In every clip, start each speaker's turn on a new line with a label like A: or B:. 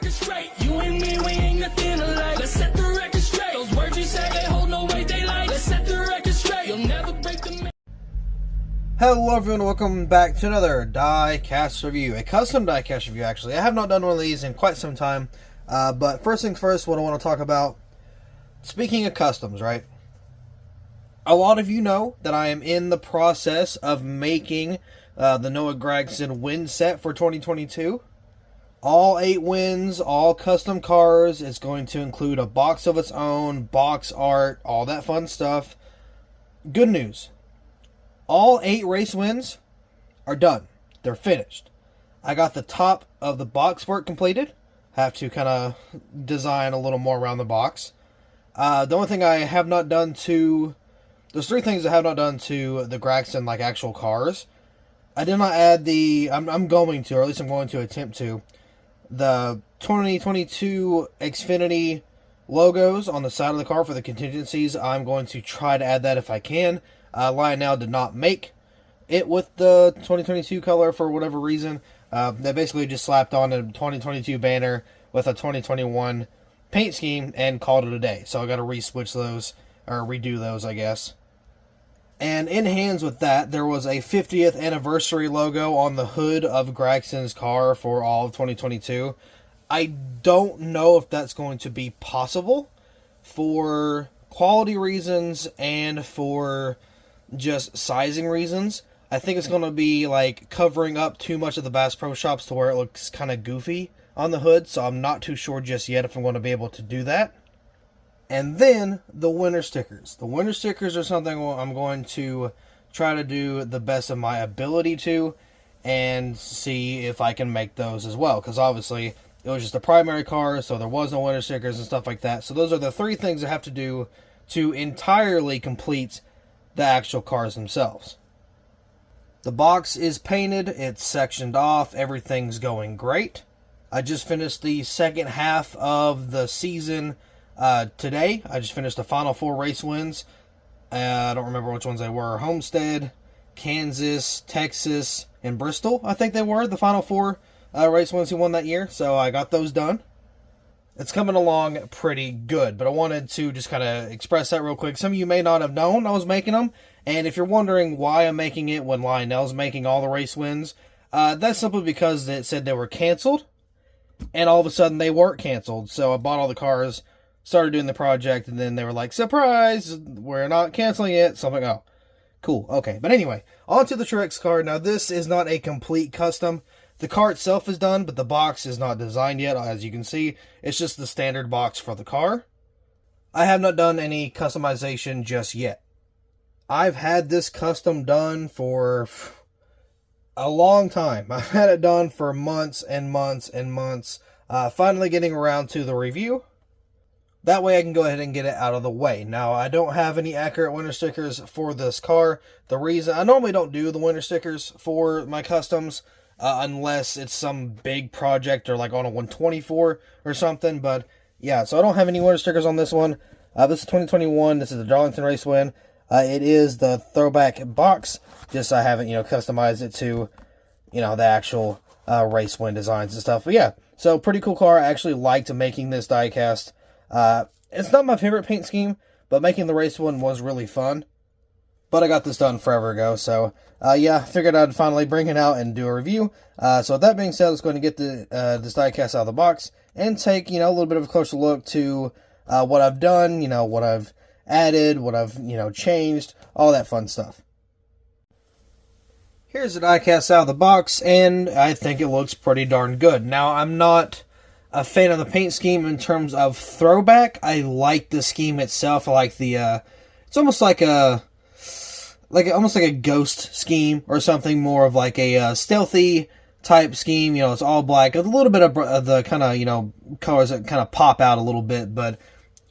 A: record straight. You and me, we ain't nothing alike. Let's set the record straight. Those words you say, they hold no weight, they like. Let's set the record straight. You'll never break the...
B: Hello everyone, welcome back to another diecast review. A custom diecast review, actually. I have not done one of these in quite some time. But first things first, what I want to talk about, speaking of customs, right? A lot of you know that I am in the process of making the Noah Gragson win set for 2022. All 8 wins, all custom cars. It's going to include a box of its own, box art, all that fun stuff. Good news. All 8 race wins are done. They're finished. I got the top of the box work completed. Have to kind of design a little more around the box. The only thing I have not done to... There's 3 things I have not done to the Gragson, like, actual cars. I did not add the... I'm going to, or at least I'm going to attempt to, the 2022 Xfinity logos on the side of the car for the contingencies. I'm going to try to add that if I can. Lionel did not make it with the 2022 color for whatever reason. They basically just slapped on a 2022 banner with a 2021 paint scheme and called it a day. So I got to re-switch those, or redo those, I guess. And in hands with that, there was a 50th anniversary logo on the hood of Gragson's car for all of 2022. I don't know if that's going to be possible for quality reasons and for just sizing reasons. I think it's going to be like covering up too much of the Bass Pro Shops to where it looks kind of goofy on the hood, so I'm not too sure just yet if I'm going to be able to do that. And then the winter stickers. The winter stickers are something I'm going to try to do the best of my ability to and see if I can make those as well, because obviously it was just a primary car, so there was no winter stickers and stuff like that. So those are the 3 things I have to do to entirely complete the actual cars themselves. The box is painted, it's sectioned off, everything's going great. I just finished the second half of the season today. I just finished the final 4 race wins. I don't remember which ones they were. Homestead, Kansas, Texas, and Bristol, I think they were the final 4 race wins he won that year. So I got those done. It's coming along pretty good, but I wanted to just kind of express that real quick. Some of you may not have known I was making them, and if you're wondering why I'm making it when Lionel's making all the race wins, that's simply because it said they were canceled, and all of a sudden they weren't canceled. So I bought all the cars, started doing the project, and then they were like, surprise, we're not canceling it. So I'm like, oh, cool, okay. But anyway, on to the Truex car. Now, this is not a complete custom. The car itself is done, but the box is not designed yet. As you can see, it's just the standard box for the car. I have not done any customization just yet. I've had this custom done for a long time. I've had it done for months and months and months. Finally getting around to the review. That way I can go ahead and get it out of the way. Now, I don't have any accurate winter stickers for this car. The reason, I normally don't do the winter stickers for my customs, unless it's some big project or like on a 124 or something. But yeah, so I don't have any winter stickers on this one. This is 2021. This is the Darlington race win. It is the throwback box. Just I haven't, customized it to, the actual race win designs and stuff. But yeah, so pretty cool car. I actually liked making this diecast. It's not my favorite paint scheme, but making the race one was really fun. But I got this done forever ago, so yeah, figured I'd finally bring it out and do a review. So with that being said, let's go and get this diecast out of the box and take, a little bit of a closer look to what I've done, what I've added, what I've, changed, all that fun stuff. Here's the diecast out of the box, and I think it looks pretty darn good. Now, I'm not a fan of the paint scheme in terms of throwback. I like the scheme itself. I like the, it's almost like a, almost like a ghost scheme or something, more of like a stealthy type scheme. It's all black, a little bit of the kind of, colors that kind of pop out a little bit. But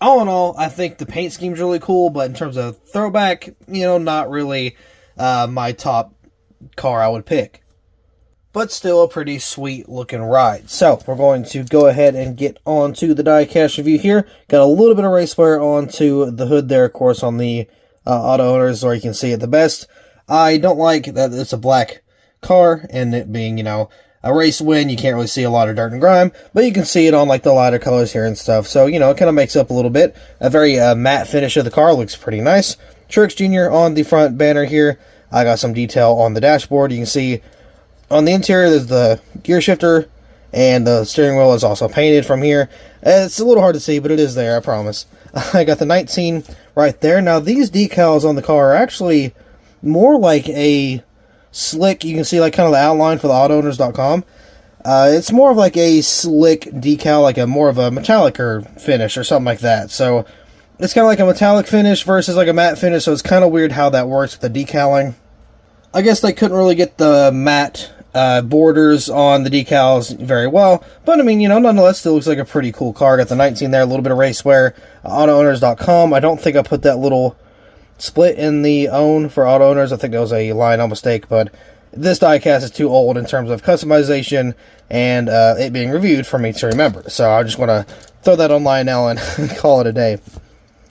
B: all in all, I think the paint scheme's really cool. But in terms of throwback, not really my top car I would pick. But still a pretty sweet looking ride. So we're going to go ahead and get on to the diecast review here. Got a little bit of race wear onto the hood there, of course, on the auto owners, where you can see it the best. I don't like that it's a black car, and it being, a race win, you can't really see a lot of dirt and grime, but you can see it on like the lighter colors here and stuff. So, you know, it kind of makes up a little bit. A very matte finish of the car, looks pretty nice. Truex Jr. on the front banner here. I got some detail on the dashboard. You can see on the interior there's the gear shifter, and the steering wheel is also painted from here. It's a little hard to see, but it is there, I promise. I got the 19 right there. Now, these decals on the car are actually more like a slick, you can see like kind of the outline for the autoowners.com. It's more of like a slick decal, like a more of a metallic or finish or something like that. So it's kind of like a metallic finish versus like a matte finish, so it's kind of weird how that works with the decaling. I guess they couldn't really get the matte borders on the decals very well, but I mean, you know, nonetheless, still looks like a pretty cool car. Got the 19 there, a little bit of race wear. Autoowners.com. I don't think I put that little split in the own for auto owners. I think that was a line mistake, but this diecast is too old in terms of customization and it being reviewed for me to remember. So I just want to throw that online now and call it a day.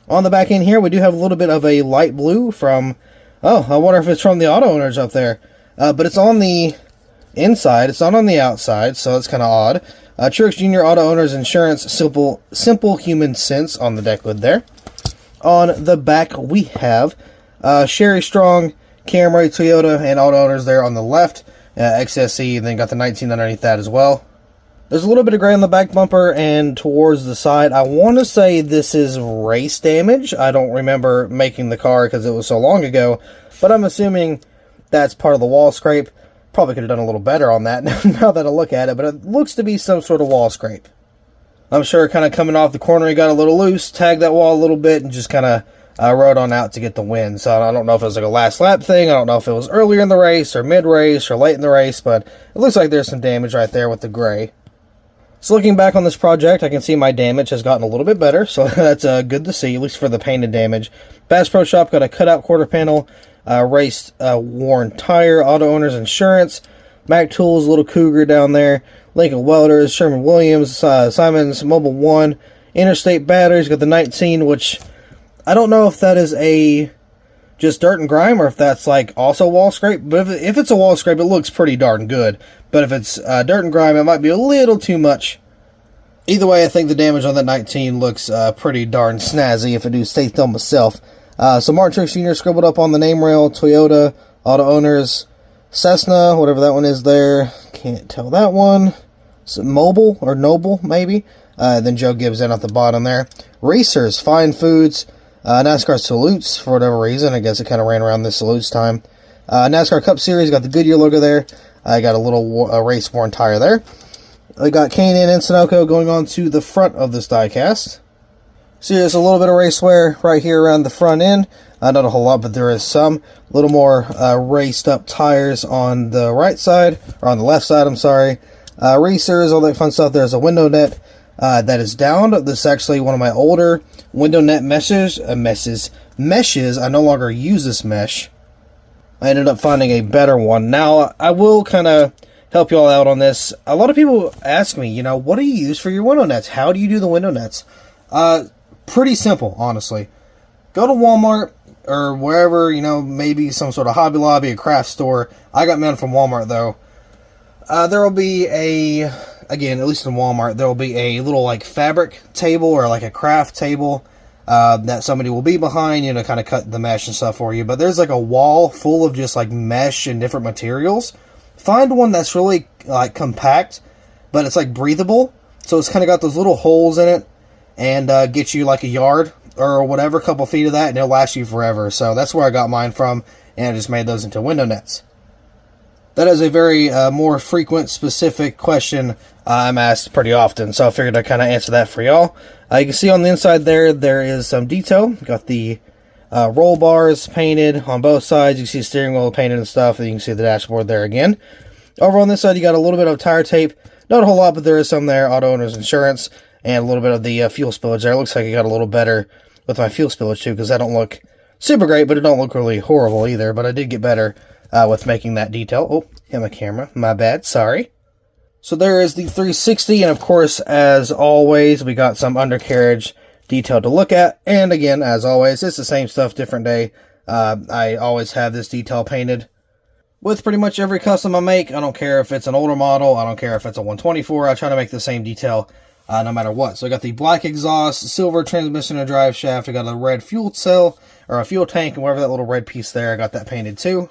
B: On the back end here, we do have a little bit of a light blue from, oh, I wonder if it's from the auto owners up there. But it's on the inside, it's not on the outside, so it's kind of odd. Truex Jr. Auto Owners Insurance, simple human sense on the deck lid there. On the back, we have Sherry Strong, Camry, Toyota, and Auto Owners there on the left. XSE, and then got the 19 underneath that as well. There's a little bit of gray on the back bumper and towards the side. I want to say this is race damage. I don't remember making the car because it was so long ago, but I'm assuming that's part of the wall scrape. Probably could have done a little better on that now that I look at it, but it looks to be some sort of wall scrape. I'm sure kind of coming off the corner, he got a little loose, tagged that wall a little bit, and just kind of rode on out to get the win. So I don't know if it was like a last lap thing. I don't know if it was earlier in the race or mid-race or late in the race, but it looks like there's some damage right there with the gray. So looking back on this project, I can see my damage has gotten a little bit better, so that's good to see, at least for the painted damage. Bass Pro Shop got a cutout quarter panel, raced worn tire, Auto Owners Insurance, Mac Tools, little Cougar down there, Lincoln Welders, Sherman-Williams, Simon's Mobile 1, Interstate Batteries, got the 19, which I don't know if that is a just dirt and grime or if that's like also wall scrape, but if it's a wall scrape, it looks pretty darn good. But if it's dirt and grime, it might be a little too much. Either way, I think the damage on that 19 looks pretty darn snazzy, if I do say so myself. So Martin Truex Jr. scribbled up on the name rail, Toyota, Auto Owners, Cessna, whatever that one is there. Can't tell that one. Is it Mobile or Noble, maybe? Then Joe Gibbs in at the bottom there. Racers, Fine Foods, NASCAR Salutes, for whatever reason. I guess it kind of ran around this Salutes time. NASCAR Cup Series, got the Goodyear logo there. I got a little race-worn tire there. I got K&N and Sunoco going on to the front of this diecast. See, there's a little bit of race wear right here around the front end. Not a whole lot, but there is some. A little more raced up tires on the right side, or on the left side, I'm sorry. Racers, all that fun stuff. There's a window net that is down. This is actually one of my older window net meshes. I no longer use this mesh. I ended up finding a better one. Now, I will kind of help you all out on this. A lot of people ask me, you know, what do you use for your window nets? How do you do the window nets? Pretty simple, honestly. Go to Walmart or wherever, you know, maybe some sort of Hobby Lobby, a craft store. I got mine from Walmart, though. There will be again, at least in Walmart, there will be a little, like, fabric table or, like, a craft table that somebody will be behind, you know, kind of cut the mesh and stuff for you. But there's, like, a wall full of just, like, mesh and different materials. Find one that's really, like, compact, but it's, like, breathable. So it's kind of got those little holes in it, and get you, like, a yard or whatever, a couple feet of that, and it'll last you forever. So that's where I got mine from, and I just made those into window nets. That is a very more frequent, specific question I'm asked pretty often, so I figured I'd kind of answer that for y'all. You can see on the inside there is some detail. Got the roll bars painted on both sides. You can see the steering wheel painted and stuff, and you can see the dashboard there again. Over on this side, you got a little bit of tire tape. Not a whole lot, but there is some there. Auto Owners Insurance, and a little bit of the fuel spillage there. It looks like it got a little better with my fuel spillage, too, because that don't look super great, but it don't look really horrible either. But I did get better with making that detail. Oh, hit my camera. My bad. Sorry. So there is the 360, and of course, as always, we got some undercarriage detail to look at. And again, as always, it's the same stuff, different day. I always have this detail painted. with pretty much every custom I make. I don't care if it's an older model, I don't care if it's a 124, I try to make the same detail no matter what. So I got the black exhaust, silver transmission and drive shaft, I got a red fuel cell, or a fuel tank, and whatever that little red piece there, I got that painted too.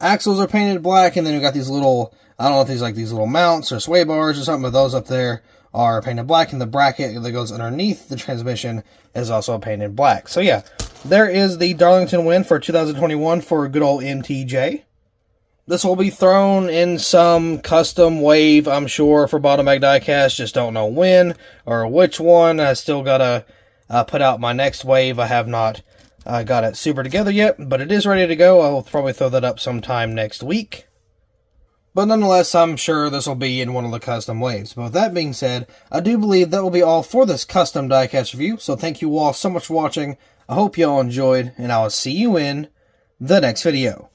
B: Axles are painted black, and then we got these little, I don't know if these like these little mounts or sway bars or something, but those up there are painted black, and the bracket that goes underneath the transmission is also painted black. So yeah, there is the Darlington win for 2021 for good old MTJ. This will be thrown in some custom wave, I'm sure, for Bottom Bag Diecast. Just don't know when or which one. I still gotta put out my next wave. I have not got it super together yet, but it is ready to go. I'll probably throw that up sometime next week. But nonetheless, I'm sure this will be in one of the custom waves. But with that being said, I do believe that will be all for this custom diecast review. So thank you all so much for watching. I hope you all enjoyed, and I will see you in the next video.